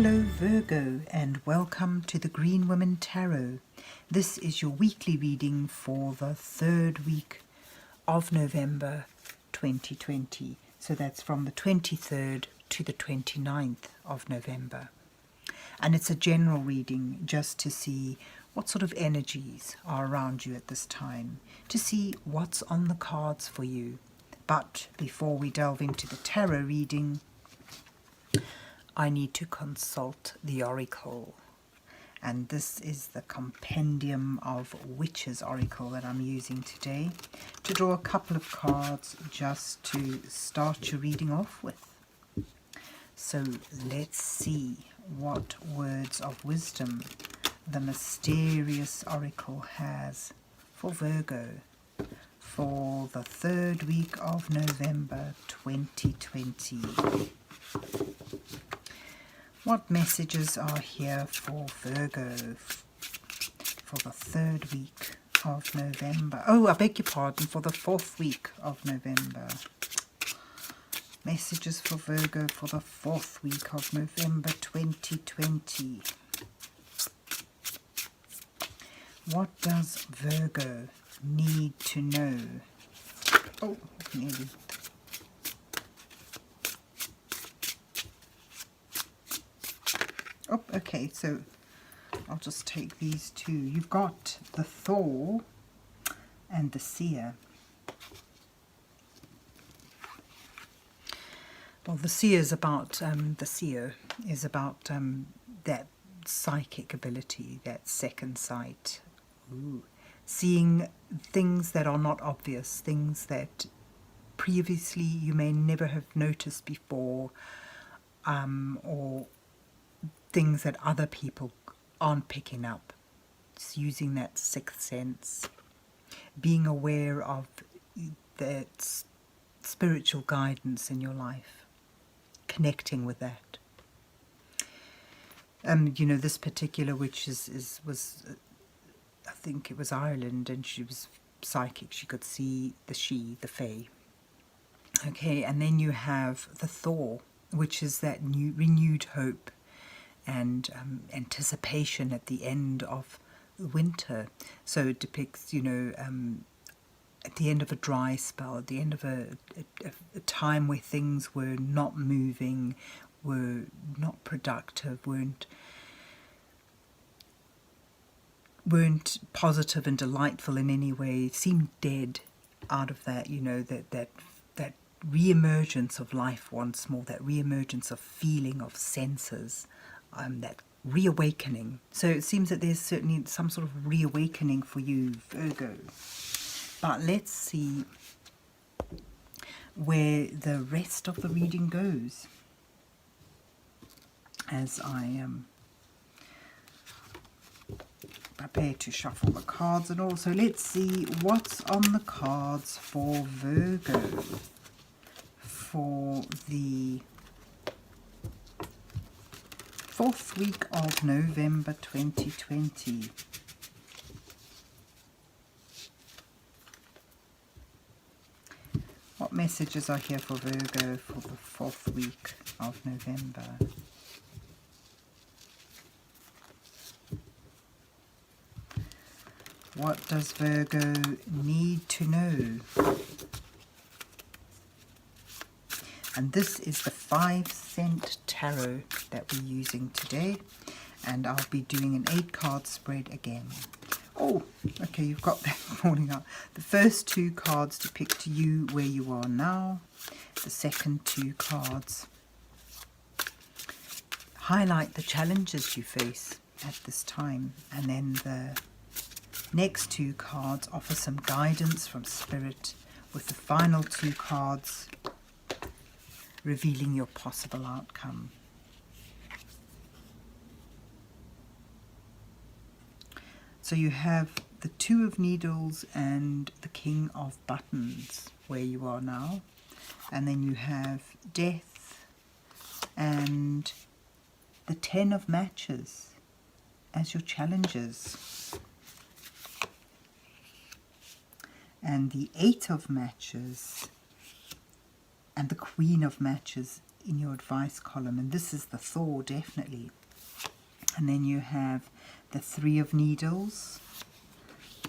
Hello Virgo, and welcome to the Green Women Tarot. This is your weekly reading for the third week of November 2020. So that's from the 23rd to the 29th of November. And it's a general reading just to see what sort of energies are around you at this time, to see what's on the cards for you. But before we delve into the tarot reading, I need to consult the oracle, and this is the Compendium of Witches oracle that I'm using today to draw a couple of cards just to start your reading off with. So let's see what words of wisdom the mysterious oracle has for Virgo for the third week of November 2020. What messages are here for Virgo for the third week of November? Oh, I beg your pardon, for the fourth week of November. Messages for Virgo for the fourth week of November 2020. What does Virgo need to know? Oh, nearly. Oh, okay, so I'll just take these two. You've got the Thor and the Seer. Well, the Seer is about that psychic ability, that second sight. Ooh. Seeing things that are not obvious, things that previously you may never have noticed before, or things that other people aren't picking up. It's using that sixth sense, being aware of that spiritual guidance in your life, connecting with that. You know, this particular witch was I think it was Ireland, and she was psychic. She could see the fae. Okay, and then you have the Thor, which is that renewed hope and anticipation at the end of winter. So it depicts, you know, at the end of a dry spell, at the end of a time where things were not moving, were not productive, weren't positive and delightful in any way, seemed dead out of that, you know, that re-emergence of life once more, that re-emergence of feeling, of senses, that reawakening. So it seems that there's certainly some sort of reawakening for you, Virgo. But let's see where the rest of the reading goes as I prepare to shuffle the cards and all. So let's see what's on the cards for Virgo for the fourth week of November 2020. What messages are here for Virgo for the fourth week of November? What does Virgo need to know? And this is the 5-cent tarot that we're using today. And I'll be doing an 8-card spread again. Oh, okay, you've got that falling out. The first 2 cards depict you where you are now. The second 2 cards highlight the challenges you face at this time. And then the next 2 cards offer some guidance from Spirit, with the final 2 cards revealing your possible outcome. So you have the 2 of Needles and the King of Buttons where you are now. And then you have Death and the 10 of Matches as your challenges. And the 8 of Matches and the Queen of Matches in your advice column, and this is the Thor, definitely. And then you have the Three of Needles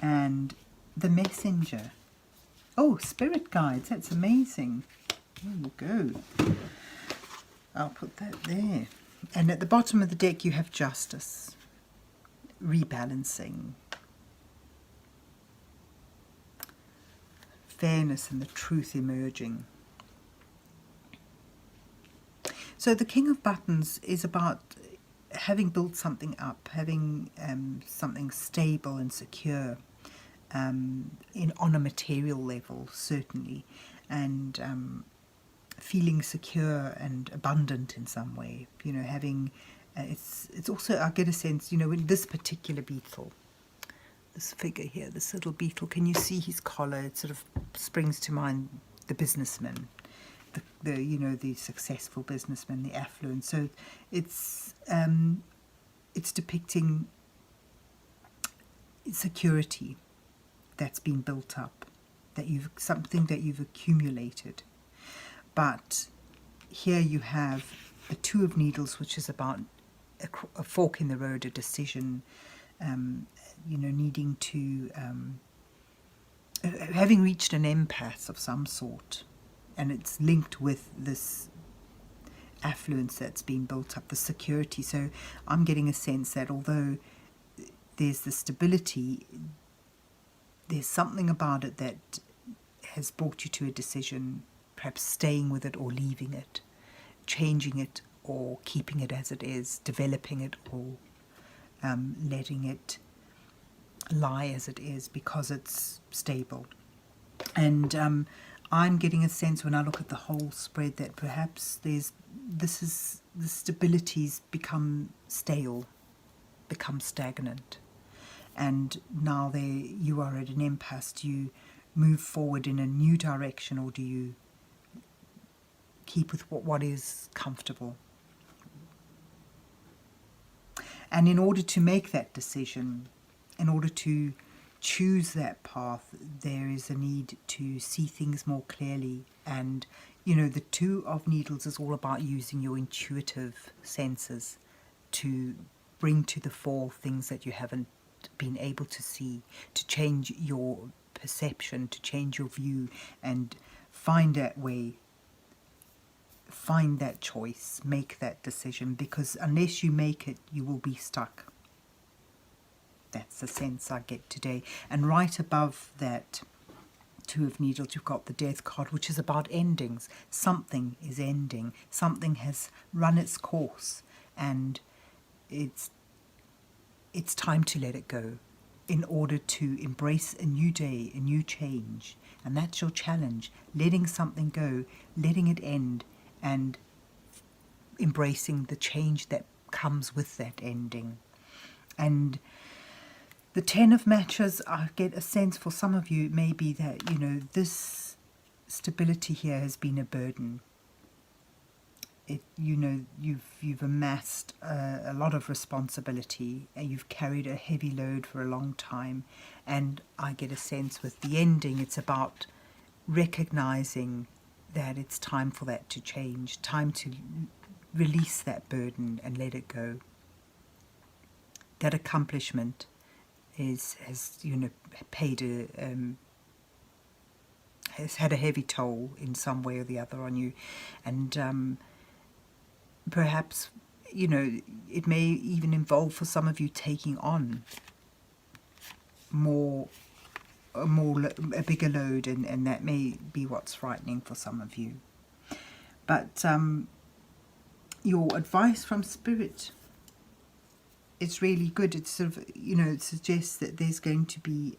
and the Messenger. Oh, Spirit Guides, that's amazing. There you go. I'll put that there. And at the bottom of the deck you have Justice, rebalancing, fairness and the truth emerging. So the King of Buttons is about having built something up, having something stable and secure on a material level, certainly, and feeling secure and abundant in some way. You know, having it's also, I get a sense, you know, in this particular beetle, this figure here, this little beetle, can you see his collar? It sort of springs to mind the businessman, the you know, the successful businessman, the affluent. So it's depicting security that's been built up, that something that you've accumulated. But here you have the Two of Needles, which is about a fork in the road, a decision, you know, needing to, having reached an impasse of some sort, and it's linked with this affluence that's been built up, the security. So I'm getting a sense that although there's the stability, there's something about it that has brought you to a decision, perhaps staying with it or leaving it, changing it or keeping it as it is, developing it or letting it lie as it is because it's stable. And I'm getting a sense when I look at the whole spread that perhaps the stability's become stale, become stagnant, and now you are at an impasse. Do you move forward in a new direction, or do you keep with what is comfortable? And in order to make that decision, in order to choose that path, there is a need to see things more clearly. And, you know, the Two of Needles is all about using your intuitive senses to bring to the fore things that you haven't been able to see, to change your perception, to change your view, and find that way, find that choice, make that decision, because unless you make it, you will be stuck. That's the sense I get today. And right above that Two of Needles, you've got the Death card, which is about endings. Something is ending. Something has run its course, and it's time to let it go in order to embrace a new day, a new change. And that's your challenge, letting something go, letting it end, and embracing the change that comes with that ending. And the Ten of Matches, I get a sense for some of you, maybe that, you know, this stability here has been a burden. You know, you've amassed a lot of responsibility, and you've carried a heavy load for a long time. And I get a sense with the ending, it's about recognizing that it's time for that to change, time to release that burden and let it go. That accomplishment has you know, has had a heavy toll in some way or the other on you, and perhaps, you know, it may even involve for some of you taking on a bigger load, and that may be what's frightening for some of you. But your advice from Spirit, it's really good. It's sort of, you know, it suggests that there's going to be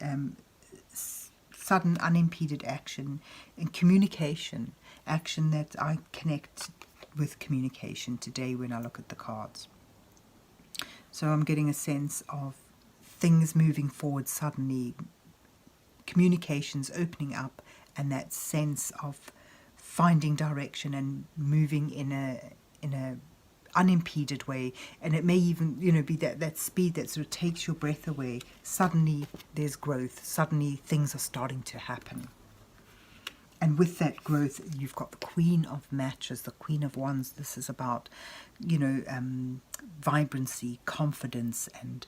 sudden unimpeded action and communication, action that I connect with communication today when I look at the cards. So I'm getting a sense of things moving forward suddenly, communications opening up, and that sense of finding direction and moving in a unimpeded way. And it may even, you know, be that speed that sort of takes your breath away. Suddenly there's growth, suddenly things are starting to happen. And with that growth, you've got the Queen of Matches, the Queen of Wands. This is about, you know, vibrancy, confidence, and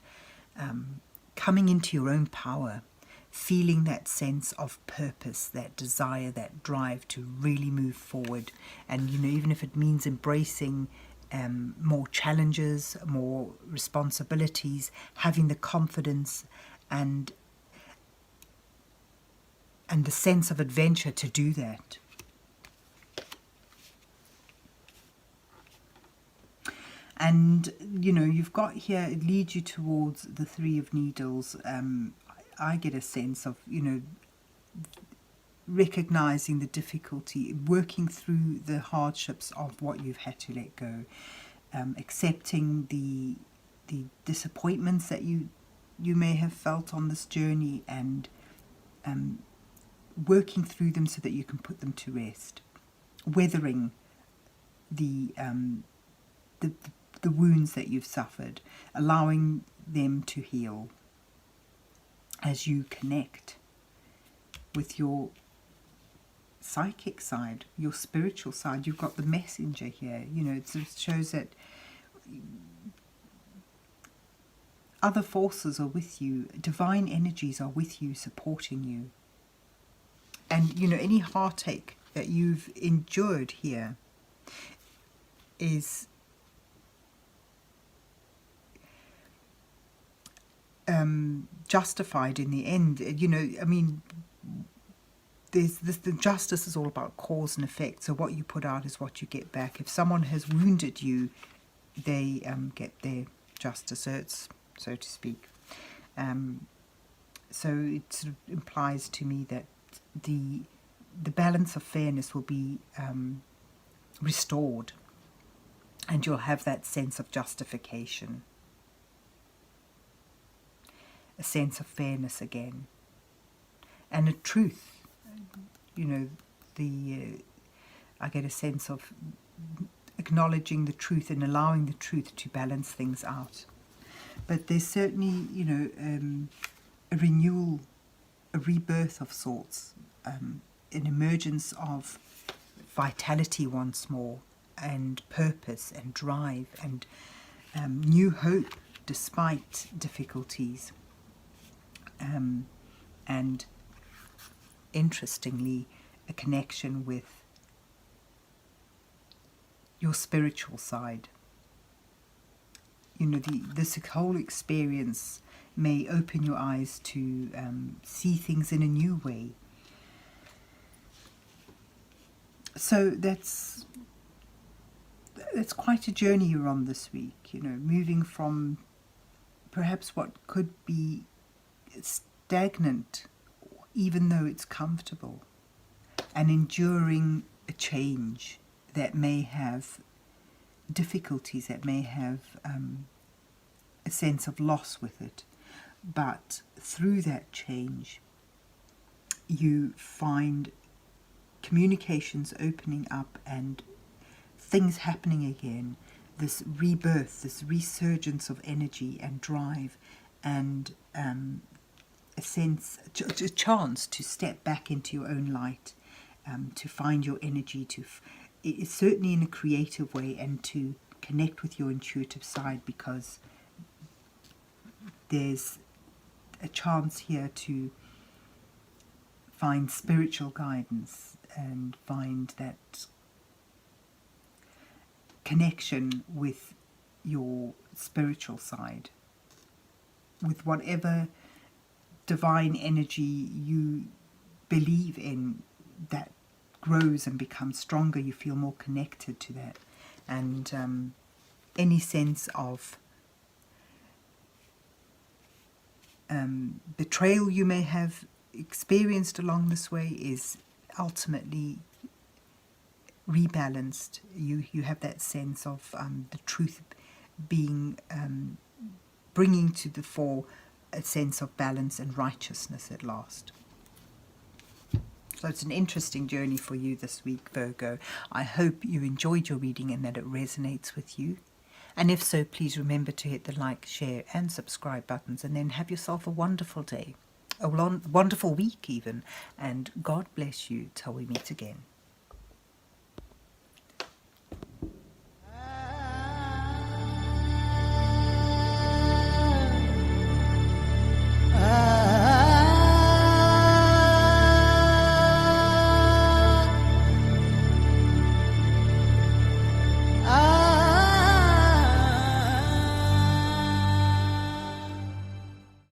coming into your own power, feeling that sense of purpose, that desire, that drive to really move forward. And, you know, even if it means embracing more challenges, more responsibilities, having the confidence and the sense of adventure to do that. And, you know, you've got here, it leads you towards the Three of Needles. I get a sense of, you know, recognizing the difficulty, working through the hardships of what you've had to let go, accepting the disappointments that you may have felt on this journey, and working through them so that you can put them to rest, weathering the wounds that you've suffered, allowing them to heal as you connect with your psychic side, your spiritual side. You've got the Messenger here. You know, it shows that other forces are with you, divine energies are with you, supporting you. And, you know, any heartache that you've endured here is justified in the end. You know, I mean, there's this, the justice is all about cause and effect. So what you put out is what you get back. If someone has wounded you, they get their justice, so to speak. So it sort of implies to me that the balance of fairness will be restored, and you'll have that sense of justification, a sense of fairness again, and a truth. You know, I get a sense of acknowledging the truth and allowing the truth to balance things out. But there's certainly, you know, a renewal, a rebirth of sorts, an emergence of vitality once more, and purpose and drive, and new hope despite difficulties. And interestingly, a connection with your spiritual side. You know, this whole experience may open your eyes to see things in a new way. So that's quite a journey you're on this week, you know, moving from perhaps what could be stagnant, even though it's comfortable, and enduring a change that may have difficulties, that may have a sense of loss with it. But through that change, you find communications opening up and things happening again, this rebirth, this resurgence of energy and drive, and a sense, a chance to step back into your own light, to find your energy, it's certainly in a creative way, and to connect with your intuitive side, because there's a chance here to find spiritual guidance and find that connection with your spiritual side, with whatever divine energy you believe in that grows and becomes stronger. You feel more connected to that, and any sense of betrayal you may have experienced along this way is ultimately rebalanced. You have that sense of the truth being bringing to the fore a sense of balance and righteousness at last. So it's an interesting journey for you this week, Virgo. I hope you enjoyed your reading and that it resonates with you. And if so, please remember to hit the like, share and subscribe buttons, and then have yourself a wonderful day. a wonderful week even, and God bless you till we meet again.